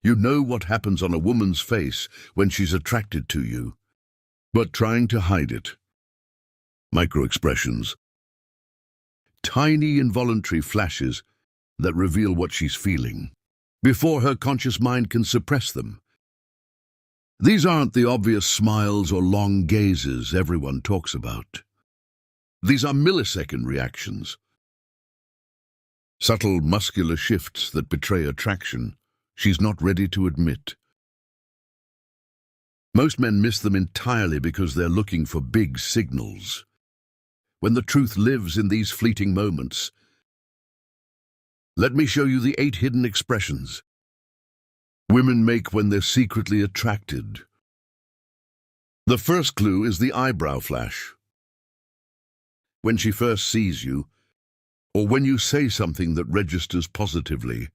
You know what happens on a woman's face when she's attracted to you, but trying to hide it. Micro-expressions. Tiny involuntary flashes that reveal what she's feeling, before her conscious mind can suppress them. These aren't the obvious smiles or long gazes everyone talks about. These are millisecond reactions. Subtle muscular shifts that betray attraction she's not ready to admit. Most men miss them entirely because they're looking for big signals, when the truth lives in these fleeting moments. Let me show you the 8 hidden expressions women make when they're secretly attracted. The first clue is the eyebrow flash. When she first sees you, or when you say something that registers positively,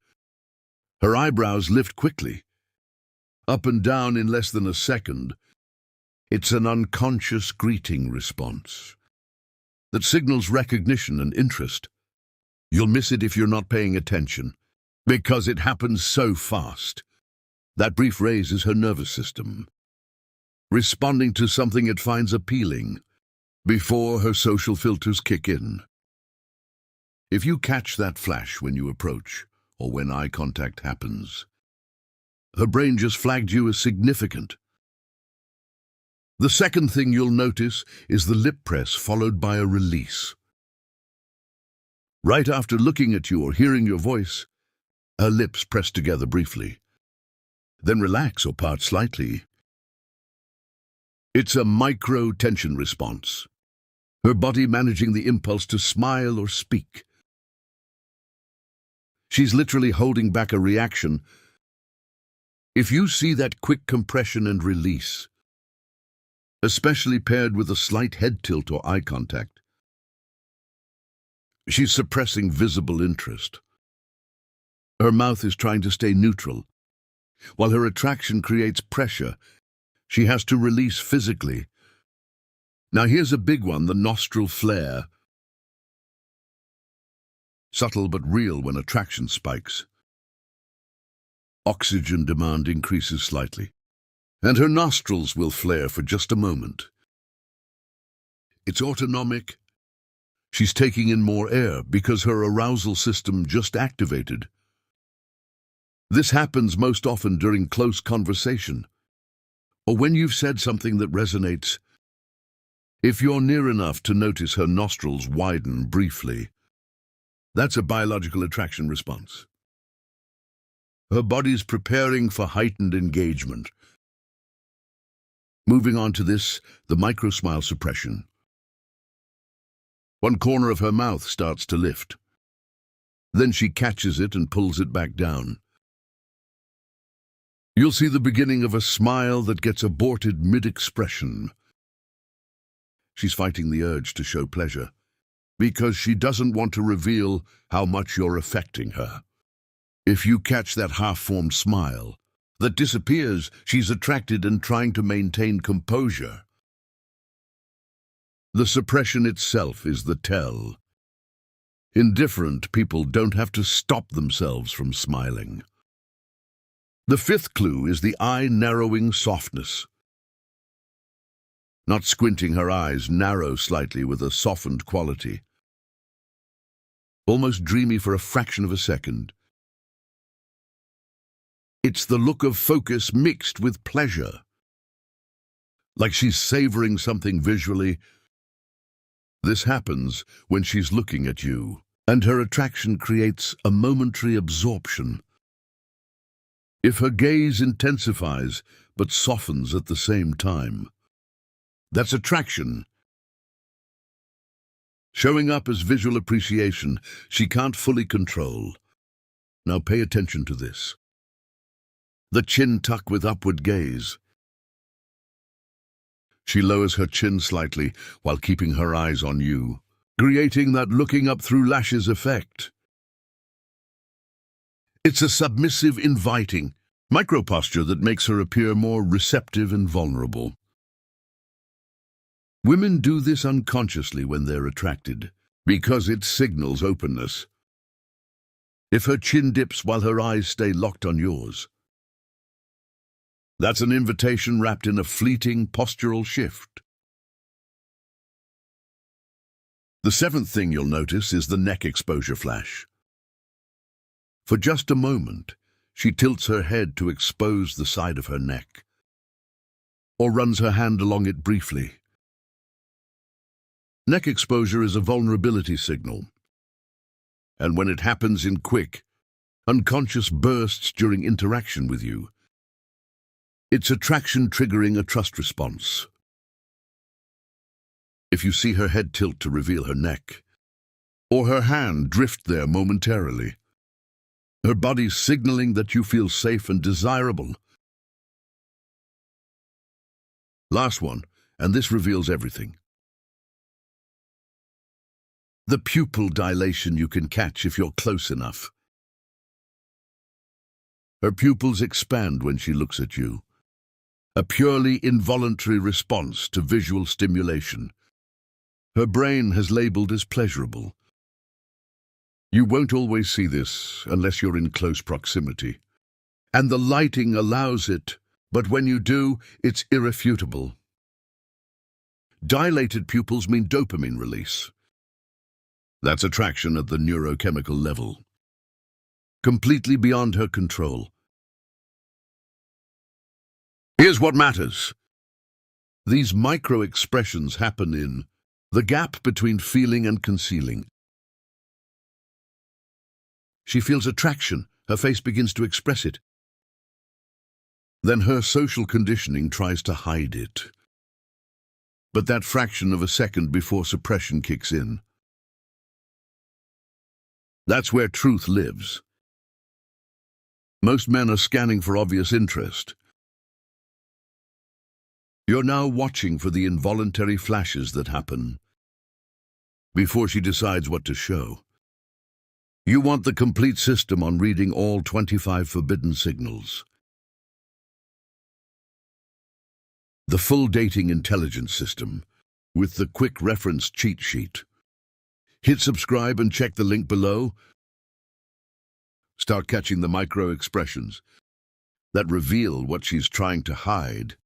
her eyebrows lift quickly, up and down in less than a second. It's an unconscious greeting response that signals recognition and interest. You'll miss it if you're not paying attention, because it happens so fast. That brief raise is her nervous system, responding to something it finds appealing, before her social filters kick in. If you catch that flash when you approach, or when eye contact happens, her brain just flagged you as significant. The second thing you'll notice is the lip press followed by a release. Right after looking at you or hearing your voice, her lips press together briefly, then relax or part slightly. It's a micro-tension response, her body managing the impulse to smile or speak. She's literally holding back a reaction. If you see that quick compression and release, especially paired with a slight head tilt or eye contact, she's suppressing visible interest. Her mouth is trying to stay neutral. While her attraction creates pressure, she has to release physically. Now here's a big one, the nostril flare. Subtle but real when attraction spikes. Oxygen demand increases slightly, and her nostrils will flare for just a moment. It's autonomic. She's taking in more air because her arousal system just activated. This happens most often during close conversation, or when you've said something that resonates. If you're near enough to notice her nostrils widen briefly, that's a biological attraction response. Her body's preparing for heightened engagement. Moving on to this, the micro-smile suppression. One corner of her mouth starts to lift. Then she catches it and pulls it back down. You'll see the beginning of a smile that gets aborted mid-expression. She's fighting the urge to show pleasure, because she doesn't want to reveal how much you're affecting her. If you catch that half-formed smile that disappears, she's attracted and trying to maintain composure. The suppression itself is the tell. Indifferent people don't have to stop themselves from smiling. The fifth clue is the eye-narrowing softness. Not squinting, her eyes narrow slightly with a softened quality. Almost dreamy for a fraction of a second. It's the look of focus mixed with pleasure. Like she's savoring something visually. This happens when she's looking at you, and her attraction creates a momentary absorption. If her gaze intensifies but softens at the same time, that's attraction. Showing up as visual appreciation she can't fully control. Now pay attention to this. The chin tuck with upward gaze. She lowers her chin slightly while keeping her eyes on you, creating that looking up through lashes effect. It's a submissive, inviting micro-posture that makes her appear more receptive and vulnerable. Women do this unconsciously when they're attracted, because it signals openness. If her chin dips while her eyes stay locked on yours, That's an invitation wrapped in a fleeting postural shift. The seventh thing you'll notice is the neck exposure flash. For just a moment, she tilts her head to expose the side of her neck, or runs her hand along it briefly. Neck exposure is a vulnerability signal, and when it happens in quick, unconscious bursts during interaction with you, it's attraction triggering a trust response. If you see her head tilt to reveal her neck, or her hand drift there momentarily, her body's signaling that you feel safe and desirable. Last one, and this reveals everything. The pupil dilation you can catch if you're close enough. Her pupils expand when she looks at you, a purely involuntary response to visual stimulation. Her brain has labeled as pleasurable. You won't always see this unless you're in close proximity, and the lighting allows it, but when you do, it's irrefutable. Dilated pupils mean dopamine release. That's attraction at the neurochemical level, completely beyond her control. Here's what matters. These micro-expressions happen in the gap between feeling and concealing. She feels attraction, her face begins to express it. Then her social conditioning tries to hide it. But that fraction of a second before suppression kicks in. That's where truth lives. Most men are scanning for obvious interest. You're now watching for the involuntary flashes that happen before she decides what to show. You want the complete system on reading all 25 forbidden signals. The full dating intelligence system with the quick reference cheat sheet. Hit subscribe and check the link below. Start catching the micro expressions that reveal what she's trying to hide.